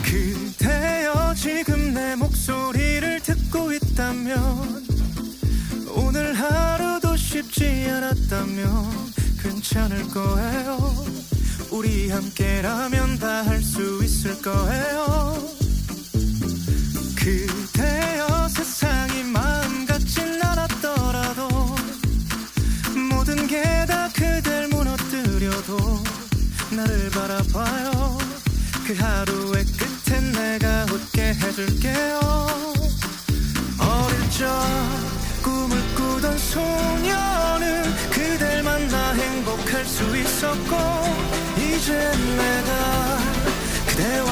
그대여 지금 내 목소리를 듣고 있다면, 오늘 하루도 쉽지 않았다면 괜찮을 거예요. 우리 함께라면 다 할 수 있을 거예요. 그대여 세상이 마음 같진 않았더라도, 모든 게 다 그댈 무너뜨려도 나를 바라봐요. 그 하루의 끝엔 내가 웃게 해줄게요. 어릴 적 꿈을 꾸던 소녀는 그댈 만나 행복할 수 있었고, 이제 내가 그대와